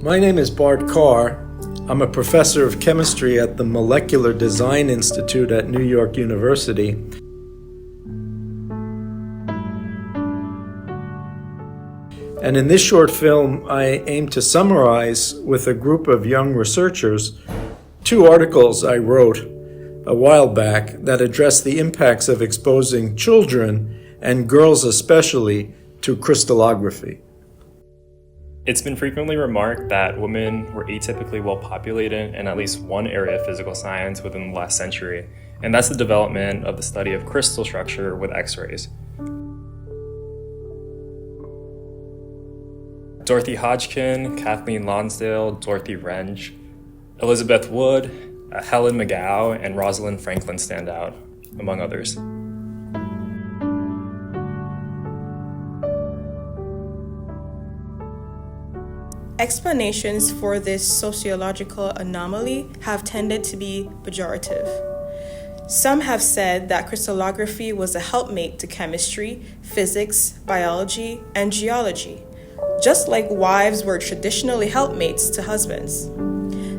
My name is Bart Carr. I'm a professor of chemistry at the Molecular Design Institute at New York University. And in this short film, I aim to summarize with a group of young researchers 2 articles I wrote a while back that address the impacts of exposing children, and girls especially, to crystallography. It's been frequently remarked that women were atypically well populated in at least one area of physical science within the last century, and that's the development of the study of crystal structure with X-rays. Dorothy Hodgkin, Kathleen Lonsdale, Dorothy Renge, Elizabeth Wood, Helen McGough, and Rosalind Franklin stand out, among others. Explanations for this sociological anomaly have tended to be pejorative. Some have said that crystallography was a helpmate to chemistry, physics, biology, and geology, just like wives were traditionally helpmates to husbands.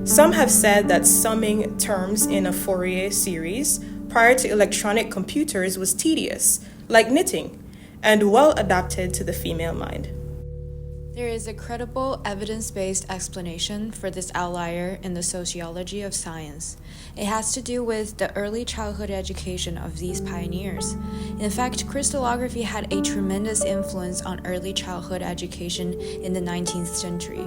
Some have said that summing terms in a Fourier series prior to electronic computers was tedious, like knitting, and well adapted to the female mind. There is a credible, evidence-based explanation for this outlier in the sociology of science. It has to do with the early childhood education of these pioneers. In fact, crystallography had a tremendous influence on early childhood education in the 19th century.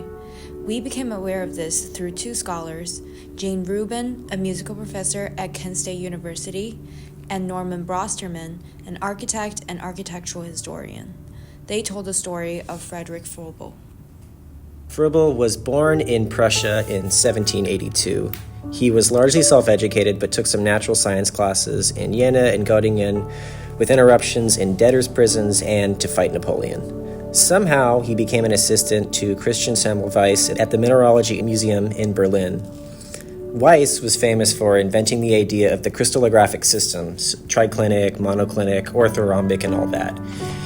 We became aware of this through 2 scholars, Jane Rubin, a musical professor at Kent State University, and Norman Brosterman, an architect and architectural historian. They told the story of Friedrich Froebel. Froebel was born in Prussia in 1782. He was largely self-educated but took some natural science classes in Jena and Göttingen, with interruptions in debtors' prisons and to fight Napoleon. Somehow, he became an assistant to Christian Semmelweis at the Mineralogy Museum in Berlin. Weiss was famous for inventing the idea of the crystallographic systems, triclinic, monoclinic, orthorhombic, and all that.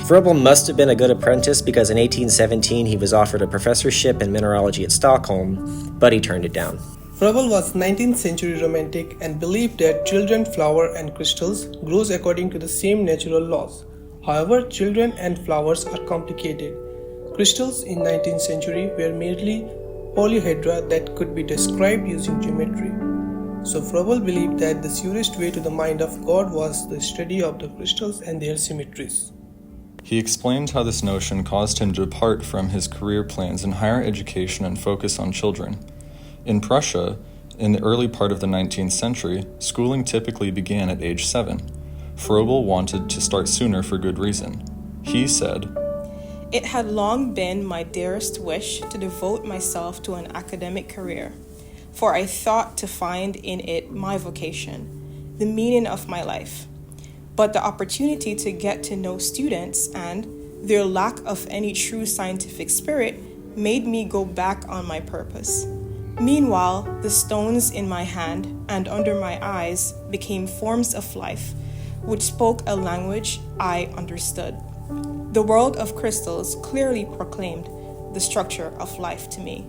Froebel must have been a good apprentice because in 1817 he was offered a professorship in mineralogy at Stockholm, but he turned it down. Froebel was 19th century romantic and believed that children flower and crystals grows according to the same natural laws. However, children and flowers are complicated. Crystals in 19th century were merely polyhedra that could be described using geometry. So Froebel believed that the surest way to the mind of God was the study of the crystals and their symmetries. He explained how this notion caused him to depart from his career plans in higher education and focus on children. In Prussia, in the early part of the 19th century, schooling typically began at age 7. Froebel wanted to start sooner for good reason. He said, It had long been my dearest wish to devote myself to an academic career, for I thought to find in it my vocation, the meaning of my life. But the opportunity to get to know students and their lack of any true scientific spirit made me go back on my purpose. Meanwhile, the stones in my hand and under my eyes became forms of life, which spoke a language I understood. The world of crystals clearly proclaimed the structure of life to me.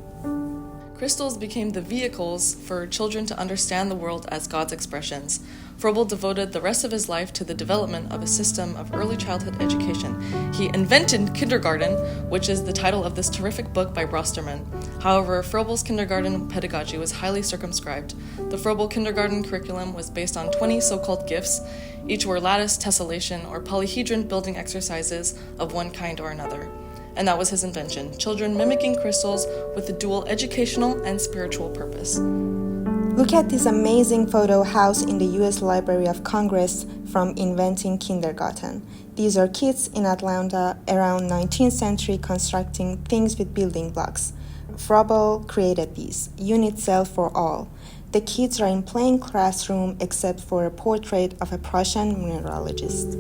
Crystals became the vehicles for children to understand the world as God's expressions. Froebel devoted the rest of his life to the development of a system of early childhood education. He invented kindergarten, which is the title of this terrific book by Brosterman. However, Froebel's kindergarten pedagogy was highly circumscribed. The Froebel kindergarten curriculum was based on 20 so-called gifts. Each were lattice, tessellation, or polyhedron building exercises of one kind or another. And that was his invention, children mimicking crystals with a dual educational and spiritual purpose. Look at this amazing photo housed in the U.S. Library of Congress from Inventing Kindergarten. These are kids in Atlanta around 19th century constructing things with building blocks. Froebel created these, unit cell for all. The kids are in plain classroom except for a portrait of a Prussian mineralogist.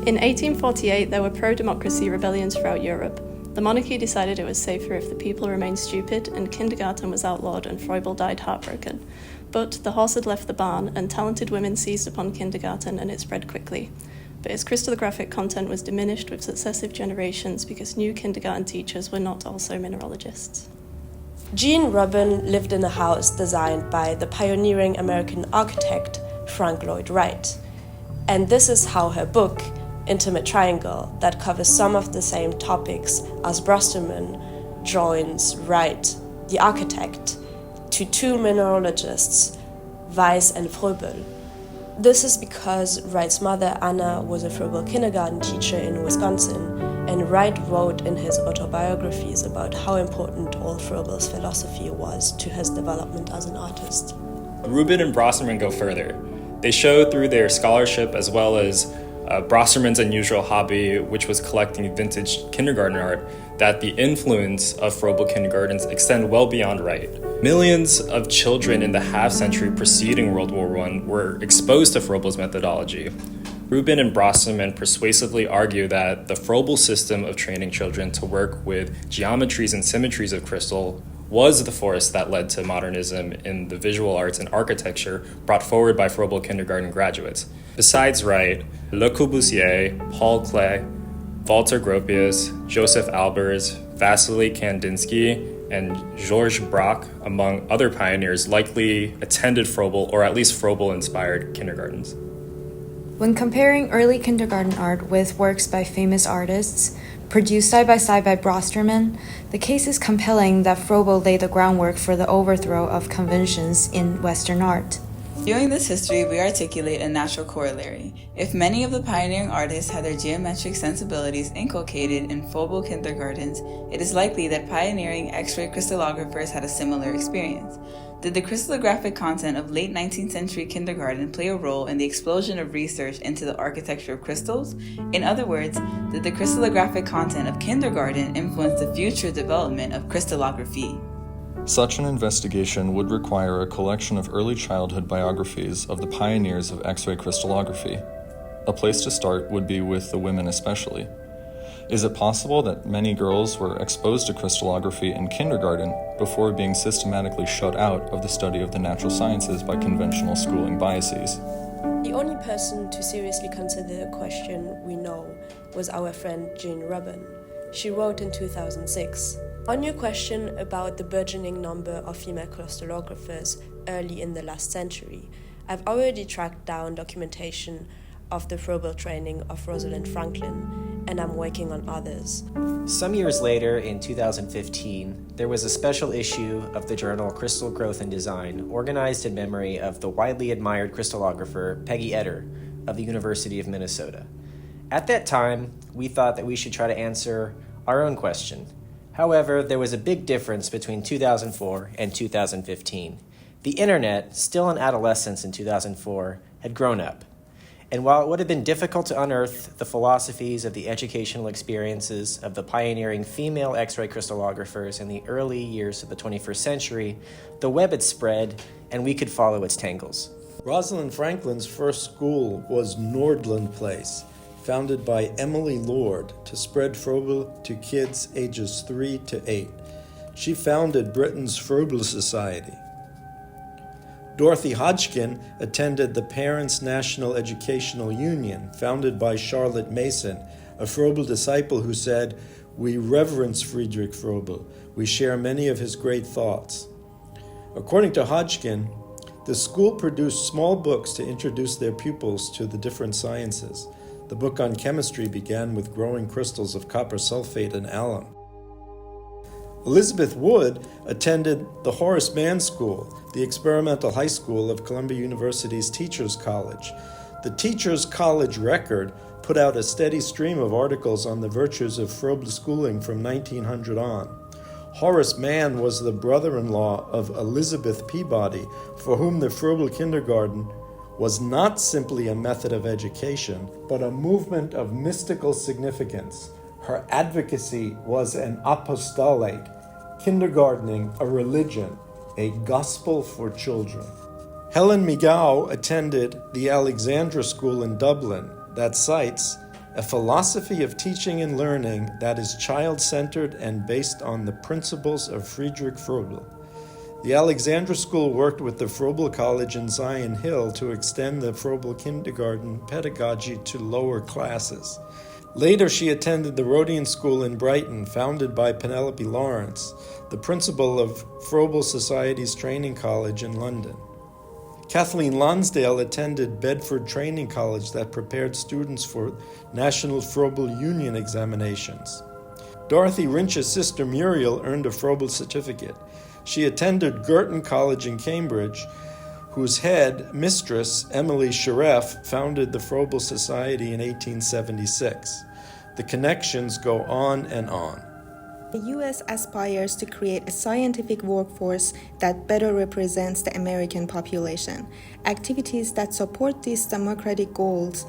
In 1848, there were pro-democracy rebellions throughout Europe. The monarchy decided it was safer if the people remained stupid, and kindergarten was outlawed, and Froebel died heartbroken. But the horse had left the barn, and talented women seized upon kindergarten, and it spread quickly. But its crystallographic content was diminished with successive generations because new kindergarten teachers were not also mineralogists. Jean Rubin lived in a house designed by the pioneering American architect Frank Lloyd Wright. And this is how her book, Intimate Triangle, that covers some of the same topics as Brosterman, joins Wright, the architect, to two mineralogists, Weiss and Fröbel. This is because Wright's mother, Anna, was a Fröbel kindergarten teacher in Wisconsin, and Wright wrote in his autobiographies about how important old Fröbel's philosophy was to his development as an artist. Rubin and Brosterman go further. They show through their scholarship as well as Brosterman's unusual hobby, which was collecting vintage kindergarten art, that the influence of Fröbel kindergartens extend well beyond Wright. Millions of children in the half-century preceding World War I were exposed to Fröbel's methodology. Rubin and Brosterman persuasively argue that the Fröbel system of training children to work with geometries and symmetries of crystal was the force that led to modernism in the visual arts and architecture brought forward by Fröbel kindergarten graduates. Besides Wright, Le Corbusier, Paul Klee, Walter Gropius, Joseph Albers, Vasily Kandinsky, and Georges Braque, among other pioneers, likely attended Fröbel or at least Fröbel-inspired kindergartens. When comparing early kindergarten art with works by famous artists, produced side by Brosterman, the case is compelling that Fröbel laid the groundwork for the overthrow of conventions in Western art. Viewing this history, we articulate a natural corollary. If many of the pioneering artists had their geometric sensibilities inculcated in Fröbel kindergartens, it is likely that pioneering X-ray crystallographers had a similar experience. Did the crystallographic content of late 19th century kindergarten play a role in the explosion of research into the architecture of crystals? In other words, did the crystallographic content of kindergarten influence the future development of crystallography? Such an investigation would require a collection of early childhood biographies of the pioneers of X-ray crystallography. A place to start would be with the women especially. Is it possible that many girls were exposed to crystallography in kindergarten before being systematically shut out of the study of the natural sciences by conventional schooling biases? The only person to seriously consider the question we know was our friend Jean Rubin. She wrote in 2006, "On your question about the burgeoning number of female crystallographers early in the last century, I've already tracked down documentation of the Fröbel training of Rosalind Franklin, and I'm working on others." Some years later, in 2015, there was a special issue of the journal Crystal Growth and Design, organized in memory of the widely admired crystallographer Peggy Etter of the University of Minnesota. At that time, we thought that we should try to answer our own question. However, there was a big difference between 2004 and 2015. The internet, still in adolescence in 2004, had grown up. And while it would have been difficult to unearth the philosophies of the educational experiences of the pioneering female X-ray crystallographers in the early years of the 21st century, the web had spread and we could follow its tangles. Rosalind Franklin's first school was Nordland Place, founded by Emily Lord to spread Fröbel to kids ages 3 to 8. She founded Britain's Fröbel Society. Dorothy Hodgkin attended the Parents National Educational Union, founded by Charlotte Mason, a Fröbel disciple who said, "We reverence Friedrich Fröbel. We share many of his great thoughts." According to Hodgkin, the school produced small books to introduce their pupils to the different sciences. The book on chemistry began with growing crystals of copper sulfate and alum. Elizabeth Wood attended the Horace Mann School, the experimental high school of Columbia University's Teachers College. The Teachers College Record put out a steady stream of articles on the virtues of Fröbel schooling from 1900 on. Horace Mann was the brother-in-law of Elizabeth Peabody, for whom the Fröbel kindergarten was not simply a method of education, but a movement of mystical significance. Her advocacy was an apostolate, kindergartening a religion, a gospel for children. Helen Migau attended the Alexandra School in Dublin that cites a philosophy of teaching and learning that is child-centered and based on the principles of Friedrich Fröbel. The Alexandra School worked with the Fröbel College in Zion Hill to extend the Fröbel kindergarten pedagogy to lower classes. Later, she attended the Rhodian School in Brighton, founded by Penelope Lawrence, the principal of Froebel Society's Training College in London. Kathleen Lonsdale attended Bedford Training College that prepared students for National Froebel Union examinations. Dorothy Rinch's sister Muriel earned a Froebel certificate. She attended Girton College in Cambridge, whose head, mistress Emily Shareff, founded the Froebel Society in 1876. The connections go on and on. The U.S. aspires to create a scientific workforce that better represents the American population. Activities that support these democratic goals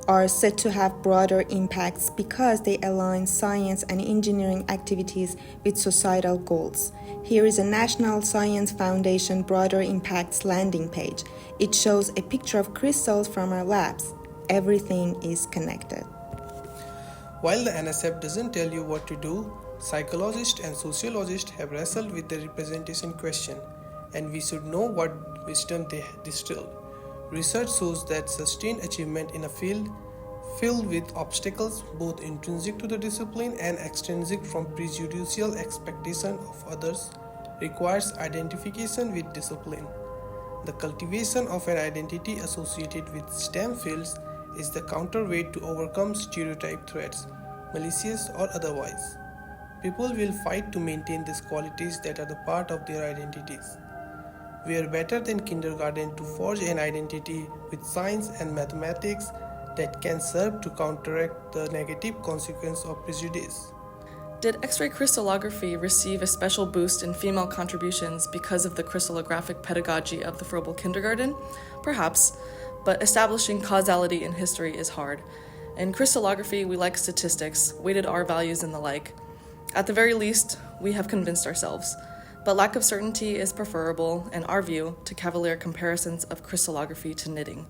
are said to have broader impacts because they align science and engineering activities with societal goals. Here is a National Science Foundation Broader Impacts landing page. It shows a picture of crystals from our labs. Everything is connected. While the NSF doesn't tell you what to do, psychologists and sociologists have wrestled with the representation question, and we should know what wisdom they distill. Research shows that sustained achievement in a field filled with obstacles, both intrinsic to the discipline and extrinsic from prejudicial expectation of others, requires identification with discipline. The cultivation of an identity associated with STEM fields is the counterweight to overcome stereotype threats, malicious or otherwise. People will fight to maintain these qualities that are the part of their identities. We are better than kindergarten to forge an identity with science and mathematics that can serve to counteract the negative consequence of prejudice. Did X-ray crystallography receive a special boost in female contributions because of the crystallographic pedagogy of the Froebel kindergarten? Perhaps, but establishing causality in history is hard. In crystallography, we like statistics, weighted R-values, and the like. At the very least, we have convinced ourselves. But lack of certainty is preferable, in our view, to cavalier comparisons of crystallography to knitting.